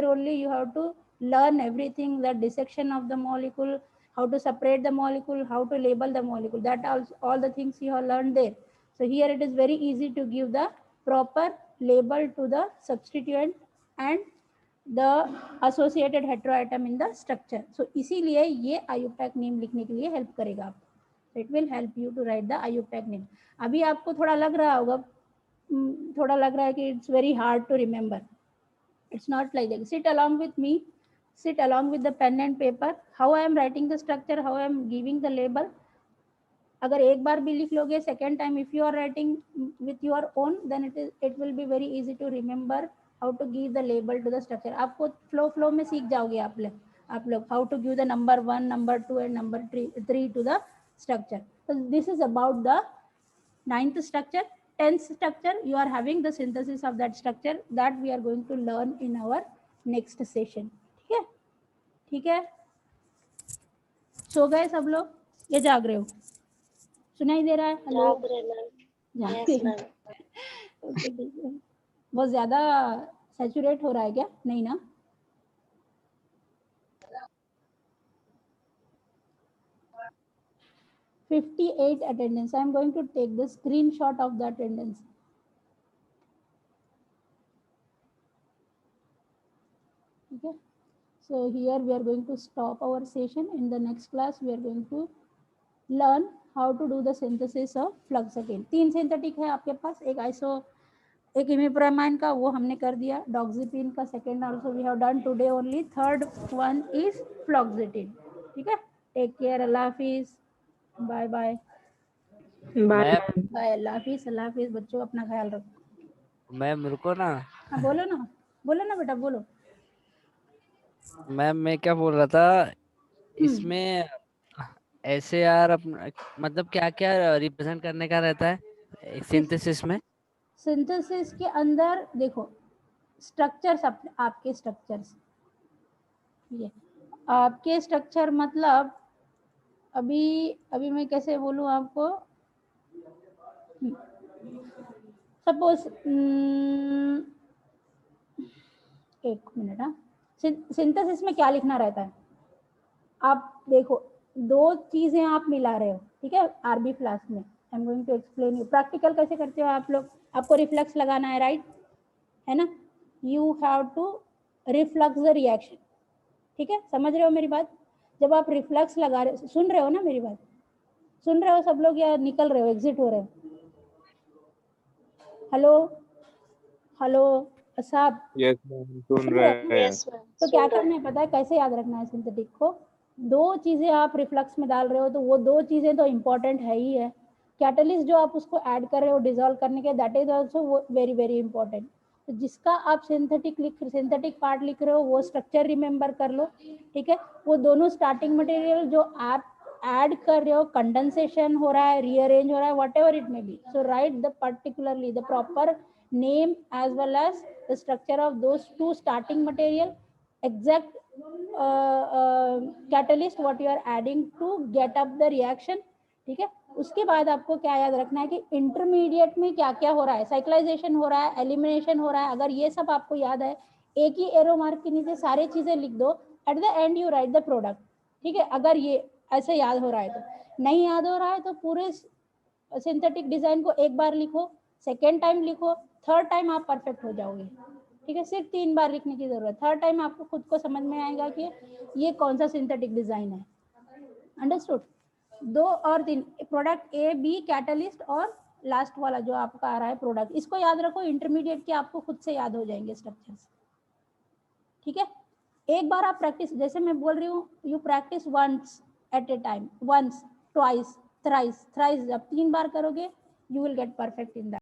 only you have to learn everything, the dissection of the molecule, how to separate the molecule, how to label the molecule. That all the things you have learned there. So here it is very easy to give the proper label to the substituent and the associated heteroatom in the structure. So इसीलिए ये IUPAC name लिखने के लिए help करेगा आपको. So it will help you to write the IUPAC name. अभी आपको थोड़ा लग रहा है कि it's very hard to remember. It's not like that. Sit along with me. Sit along with the pen and paper. How I am writing the structure, how I am giving the label. अगर एक बार भी लिख लोगे, second time if you are writing with your own, then it will be very easy to remember how to give the label to the structure. आपको flow में सीख जाओगे आप लोग. आप लोग, how to give the number 1, number 2 and number 3 to the structure. So this is about the 9th structure. 10th structure, you are having the synthesis of that structure that we are going to learn in our next session. ठीक है, ठीक है. सो गए सब लोग या जाग रहे हो? सुनाई दे रहा है? हेलो, जाग रहे हैं. ओके, ठीक है. बहुत ज्यादा सैचुरेट हो रहा है क्या? नहीं ना? $58 attendance. I am going to take the screenshot of the attendance. Okay. So here we are going to stop our session. In the next class, we are going to learn how to do the synthesis of flux again. 3 synthetic है आपके पास, एक iso, एक imipramine का, वो हमने कर दिया. Doxepin का second also we have done today only. Third one is fluoxetine. ठीक है, टेक केयर. अल्लाह हाफिज, बाय बाय. बाय बाय, अल्लाह हाफिज, अल्लाह हाफिज. बच्चों अपना ख्याल रखो. मैम रुको ना. हाँ बोलो ना, बोलो ना बेटा, बोलो. मैम मैं क्या बोल रहा था, इसमें ऐसे यार मतलब क्या क्या रिप्रेजेंट करने का रहता है सिंथेसिस में? सिंथेसिस के अंदर देखो स्ट्रक्चर्स, आपके स्ट्रक्चर्स, ये आपके स्ट्रक्चर मतलब अभी मैं कैसे बोलूं आपको. सपोज एक मिनट. हाँ, सिंथेसिस में क्या लिखना रहता है? आप देखो, 2 चीजें आप मिला रहे हो. ठीक है, आरबी फ्लास्क में. I am going to explain you. Practical कैसे करते हो आप लोग? आपको रिफ्लक्स लगाना है, राइट? है ना? You have to reflux the reaction. ठीक है, समझ रहे हो मेरी बात? जब आप रिफ्लक्स लगा रहे हो, सुन रहे हो ना मेरी बात? सुन रहे हो सब लोग या निकल रहे हो, एग्जिट हो रहे हो? हेलो हेलो साहब. यस मैम, सुन रहे हैं. तो क्या करना है पता है? कैसे याद रखना है सिंथेटिक को? 2 चीजें आप रिफ्लक्स में डाल रहे हो, तो वो 2 चीजें तो इंपॉर्टेंट है ही है. कैटलिस्ट जो आप उसको ऐड कर रहे हो डिसॉल्व करने के, that is also very very important. तो जिसका आप सिंथेटिक पार्ट लिख रहे हो वो स्ट्रक्चर रिमेंबर कर लो. ठीक है, वो दोनों स्टार्टिंग मटेरियल जो आप ऐड कर रहे हो, कंडेंसेशन हो रहा है, रीअरेंज हो रहा है, what ever it may be. So right the particularly the proper name as well as the structure of those 2 starting material, exact catalyst what you are adding to get up the reaction. ठीक है, उसके बाद आपको क्या याद रखना है कि इंटरमीडिएट में क्या क्या हो रहा है, साइक्लाइजेशन हो रहा है, एलिमिनेशन हो रहा है. अगर ये सब आपको याद है, एक ही एरो मार्क के नीचे सारी चीजें लिख दो. At the end you write the product. ठीक है, अगर ये ऐसे याद हो रहा है तो. नहीं याद हो रहा है तो पूरे सिंथेटिक डिजाइन को एक बार लिखो, सेकेंड टाइम लिखो, थर्ड टाइम आप परफेक्ट हो जाओगे. ठीक है, सिर्फ 3 बार लिखने की जरूरत. थर्ड टाइम आपको खुद को समझ में आएगा कि ये कौन सा सिंथेटिक डिजाइन है. अंडरस्टूड? 2 और 3 प्रोडक्ट, ए बी कैटलिस्ट, और लास्ट वाला जो आपका आ रहा है प्रोडक्ट. इसको याद रखो. इंटरमीडिएट के आपको खुद से याद हो जाएंगे स्ट्रक्चर्स. ठीक है, एक बार आप प्रैक्टिस, जैसे मैं बोल रही हूँ, you practice once at a time, once, twice, thrice. जब 3 बार करोगे, you will get perfect in that.